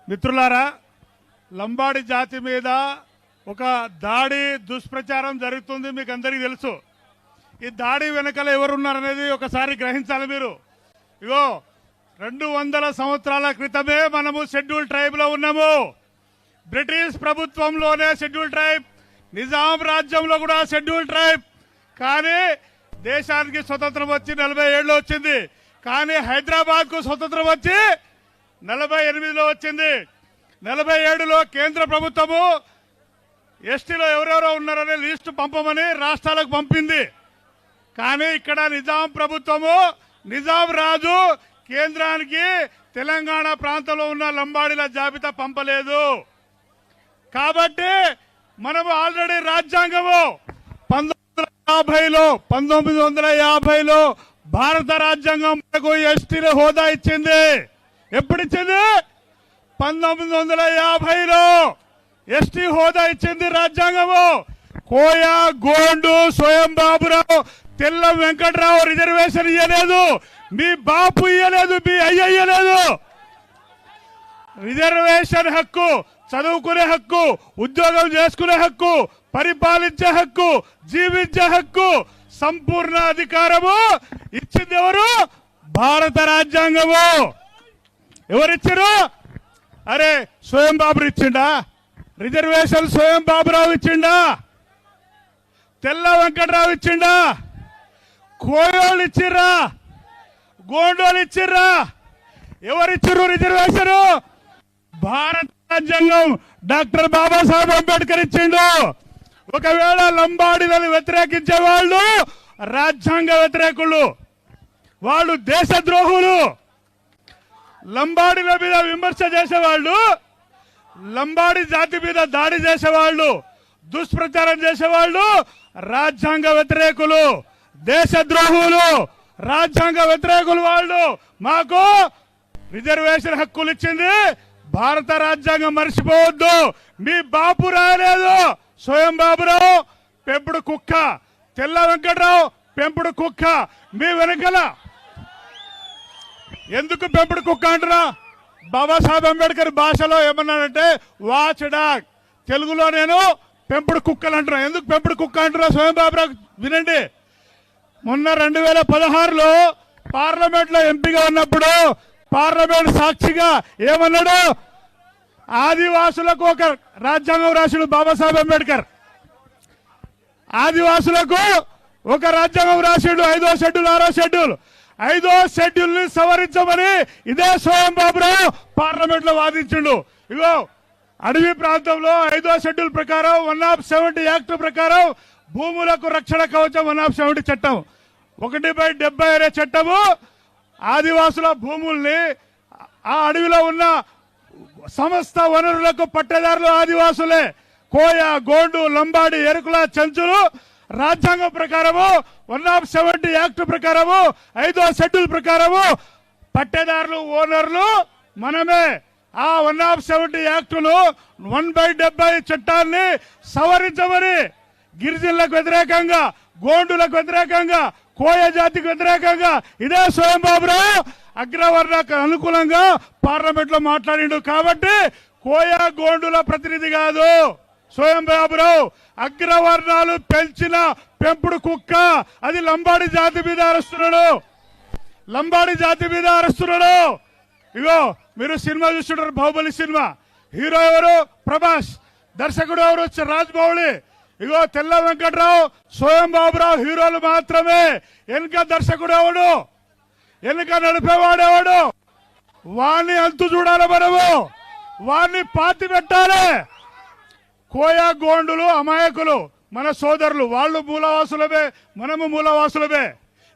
మిత్రులారా, లంబాడి జాతి మీద ఒక దాడి దుష్ప్రచారం జరుగుతుంది. మీకు అందరికీ తెలుసు. ఈ దాడి వెనకాల ఎవరున్నారనేది ఒకసారి గ్రహించాలి మీరు. ఇగో 200 సంవత్సరాల క్రితమే మనము షెడ్యూల్ ట్రైబ్ లో ఉన్నాము. బ్రిటిష్ ప్రభుత్వంలోనే షెడ్యూల్ ట్రైబ్, నిజాం రాజ్యంలో కూడా షెడ్యూల్ ట్రైబ్. కానీ దేశానికి స్వతంత్రం వచ్చి 47లో వచ్చింది. కానీ హైదరాబాద్ కు స్వతంత్రం వచ్చి 48లో వచ్చింది. 47లో కేంద్ర ప్రభుత్వము ఎస్టీలో ఎవరెవరో ఉన్నారనే లిస్టు పంపమని రాష్ట్రాలకు పంపింది. కానీ ఇక్కడ నిజాం ప్రభుత్వము, నిజాం రాజు కేంద్రానికి తెలంగాణ ప్రాంతంలో ఉన్న లంబాడీల జాబితా పంపలేదు. కాబట్టి మనము ఆల్రెడీ రాజ్యాంగము 1950లో భారత రాజ్యాంగం మనకు ఎస్టీల హోదా ఇచ్చింది. ఎప్పుడు ఇచ్చింది? 1950లో ఎస్టీ హోదా ఇచ్చింది రాజ్యాంగము. కోయ, గోండు, స్వయం బాబురావు, తెల్ల వెంకట్రావు రిజర్వేషన్ ఇయ్యలేదు. మీ బాపు ఇయ్యలేదు, మీ అయ్య ఇయ్యలేదు. రిజర్వేషన్ హక్కు, చదువుకునే హక్కు, ఉద్యోగం చేసుకునే హక్కు, పరిపాలించే హక్కు, జీవించే హక్కు, సంపూర్ణ అధికారము ఇచ్చింది ఎవరు? భారత రాజ్యాంగము. ఎవరిచ్చారు? అరే స్వయం బాబు ఇచ్చిండా? రిజర్వేషన్ స్వయం బాబురావు ఇచ్చిండా? తెల్ల వెంకట్రావు ఇచ్చిండా? కోయోళ్ళు ఇచ్చిర్రా? గోండోళ్ళు ఇచ్చిర్రా? ఎవరిచ్చిర్రు రిజర్వేషన్? భారత రాజ్యాంగం డాక్టర్ బాబాసాహెబ్ అంబేద్కర్ ఇచ్చిండు. ఒకవేళ లంబాడీలను వ్యతిరేకించే వాళ్ళు రాజ్యాంగ వ్యతిరేకులు, వాళ్ళు దేశద్రోహులు. లంబాడీల మీద విమర్శ చేసేవాళ్ళు, లంబాడీ జాతి మీద దాడి చేసేవాళ్ళు, దుష్ప్రచారం చేసేవాళ్ళు రాజ్యాంగ వ్యతిరేకులు, దేశద్రోహులు, రాజ్యాంగ వ్యతిరేకులు. వాళ్ళు మాకు రిజర్వేషన్ హక్కులు ఇచ్చింది భారత రాజ్యాంగం, మర్చిపోవద్దు. మీ బాపు రాయలేదు. స్వయం బాబురావు పెంపుడు కుక్క, తెల్ల వెంకట్రావు పెంపుడు కుక్క. మీ వెనకల ఎందుకు పెంపుడు కుక్క అంటారా? బాబాసాహెబ్ అంబేద్కర్ భాషలో ఏమన్నాడంటే వాచ్ డాగ్. తెలుగులో నేను పెంపుడు కుక్కలు అంటున్నా. ఎందుకు పెంపుడు కుక్క అంటున్నా? స్వయం బాబురావు వినండి. మొన్న 2016లో పార్లమెంట్ లో ఎంపీగా ఉన్నప్పుడు పార్లమెంట్ సాక్షిగా ఏమన్నాడు? ఆదివాసులకు ఒక రాజ్యాంగం రాశాడు బాబాసాహెబ్ అంబేద్కర్. ఆదివాసులకు ఒక రాజ్యాంగం రాశాడు, 5వ షెడ్యూల్ 6వ షెడ్యూల్. 5వ షెడ్యూల్ ని సవరించమని ఇదే స్వయం బాబురావు పార్లమెంట్ లో వాదించిండు. ఇగో అడవి ప్రాంతంలో 5వ షెడ్యూల్ ప్రకారం 170 యాక్ట్ ప్రకారం భూములకు రక్షణ కవచం 170 చట్టం, 1/70 అనే చట్టము ఆదివాసుల భూముల్ని, ఆ అడవిలో ఉన్న సమస్త వనరులకు పట్టేదారులు ఆదివాసులే. కోయ, గోండు, లంబాడి, ఎరుకుల, చెంచులు రాజ్యాంగం ప్రకారము 170 యాక్ట్ ప్రకారము 5వ షెడ్యూల్ ప్రకారము పట్టేదారులు, ఓనర్లు మనమే. ఆ 170 యాక్టును 1/70 చట్టాన్ని సవరించమని గిరిజనులకు వ్యతిరేకంగా, గోండులకు వ్యతిరేకంగా, కోయ జాతికి వ్యతిరేకంగా ఇదే స్వయం బాబురావు అగ్రవర్ణకు అనుకూలంగా పార్లమెంట్ లో మాట్లాడిండు. కాబట్టి కోయ, గోండుల ప్రతినిధి కాదు స్వయం బాబురావు. అగ్రవర్ణాలు పెంచిన పెంపుడు కుక్క. అది లంబాడి జాతి మీద అరుస్తున్నాడు, లంబాడి జాతి మీద అరుస్తున్నాడు. ఇగో మీరు సినిమా చూస్తుంటారు, బాహుబలి సినిమా. హీరో ఎవరు? ప్రభాస్. దర్శకుడు ఎవరు? రాజమౌళి. ఇగో తెల్ల వెంకట్రావు, స్వయం బాబురావు హీరోలు మాత్రమే. వెనుక దర్శకుడు ఎవడు? వెనుక నడిపేవాడేవాడు? వాణ్ణి అంతు చూడాలి మనము, వాణ్ణి పాతి పెట్టాలి. కోయ, గోండులు అమాయకులు, మన సోదరులు. వాళ్ళు మూలవాసులమే, మనము మూలవాసులమే.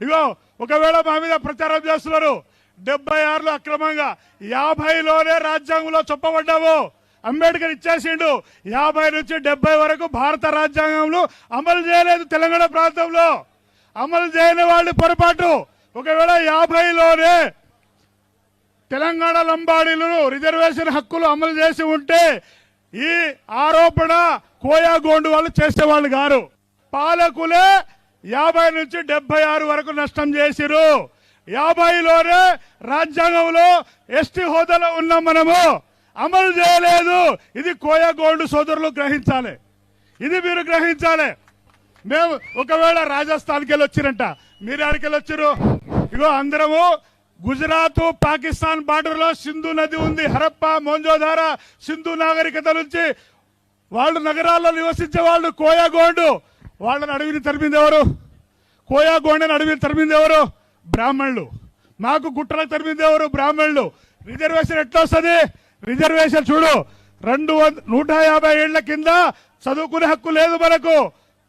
ఇగో ఒకవేళ మా మీద ప్రచారం చేస్తున్నారు. 76లో అక్రమంగా, 50లోనే రాజ్యాంగంలో చెప్పబడ్డాము. అంబేద్కర్ ఇచ్చేసిండు. 50 నుంచి 70 వరకు భారత రాజ్యాంగంలో అమలు చేయలేదు. తెలంగాణ ప్రాంతంలో అమలు చేయని వాళ్ళు పొరపాటు. ఒకవేళ 50లోనే తెలంగాణ లంబాడీలు రిజర్వేషన్ హక్కులు అమలు చేసి ఉంటే ఈ ఆరోపణ కోయ, గోండు వాళ్ళు చేసేవాళ్ళు గారు. పాలకులే 50 నుంచి 76 వరకు నష్టం చేసిరు. 50లోనే రాజ్యాంగంలో ఎస్టీ హోదాలో ఉన్నాం మనము. అమలు చేయలేదు. ఇది కోయగోండు సోదరులు గ్రహించాలి, ఇది మీరు గ్రహించాలి. మేము ఒకవేళ రాజస్థాన్కి వెళ్ళి వచ్చిరంట, మీరు ఎక్కడికి వెళ్ళి వచ్చారు? ఇగో అందరము గుజరాత్ పాకిస్తాన్ బార్డర్ లో సింధు నది ఉంది. హరప్ప మోంజోదార సింధు నాగరికత నుంచి వాళ్ళు నగరాల్లో నివసించే వాళ్ళు కోయగోండు. వాళ్ళని అడవిని తరిమింది ఎవరు? కోయగోండని అడవిని తరిమింది ఎవరు? బ్రాహ్మణులు. మాకు గుట్టలకు తరిమింది ఎవరు? బ్రాహ్మణులు. రిజర్వేషన్ ఎట్లా వస్తుంది? రిజర్వేషన్ చూడు, 150 ఏళ్ల కింద చదువుకునే హక్కు లేదు మనకు.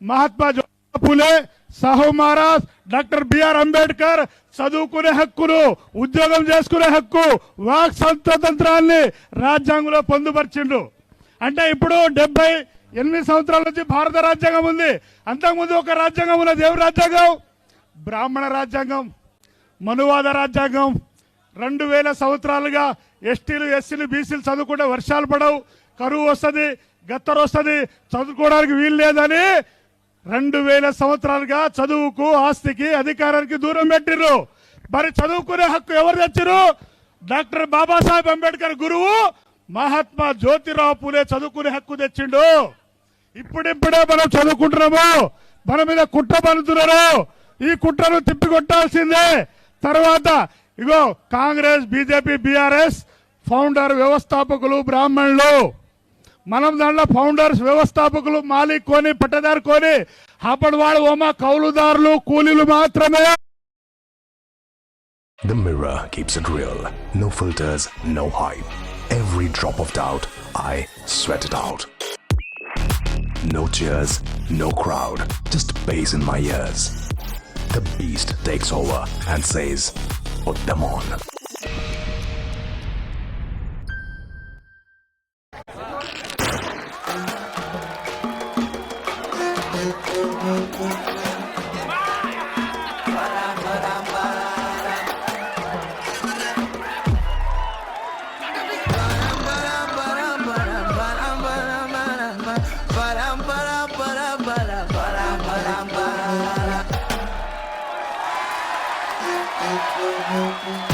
మహాత్మా జ్యోతిరావు పూలే, సాహు మహారాజ్, డాక్టర్ బిఆర్ అంబేద్కర్ చదువుకునే హక్కును, ఉద్యోగం చేసుకునే హక్కు, వాక్ స్వాతంత్రాన్ని రాజ్యాంగంలో పొందుపరిచిండు. అంటే ఇప్పుడు 78 సంవత్సరాల నుంచి భారత రాజ్యాంగం ఉంది. అంతకుముందు ఒక రాజ్యాంగం ఉన్నది. ఎవరి రాజ్యాంగం? బ్రాహ్మణ రాజ్యాంగం, మనువాద రాజ్యాంగం. 2000 సంవత్సరాలుగా ఎస్టీలు ఎస్సీలు బీసీలు చదువుకుంటే వర్షాలు పడవు, కరువు వస్తుంది, గత్తరు వస్తుంది, చదువుకోవడానికి వీలు లేదని 2000 సంవత్సరాలుగా చదువుకు, ఆస్తికి, అధికారానికి దూరం పెట్టిర్రు. మరి చదువుకునే హక్కు ఎవరు తెచ్చిరు? డాక్టర్ బాబాసాహెబ్ అంబేద్కర్ గురువు మహాత్మా జ్యోతిరావు పూలే చదువుకునే హక్కు తెచ్చిండు. ఇప్పుడిప్పుడే మనం చదువుకుంటున్నాము, మన మీద కుట్ర పన్నుతున్నారు. ఈ కుట్రను తిప్పికొట్టాల్సిందే. తర్వాత ఇగో కాంగ్రెస్, బీజేపీ, బీఆర్ఎస్ ఫౌండర్ వ్యవస్థాపకులు బ్రాహ్మణులు. మనం దాంట్లో ఫౌండర్స్, వ్యవస్థాపకులు, మాలిక్ కొని, పట్టదారు కొని, అప్పటి వాళ్ళు ఓమా కౌలుదారులు, కూలీలు మాత్రమే. The Mirror keeps it real. No filters, no hype. Every drop of doubt, I sweat it out. No cheers, no crowd, just bass in my ears. The beast takes over and says, put them on. Ba-dum-ba-dum-ba-dum-ba-dum-ba-dum-ba-dum.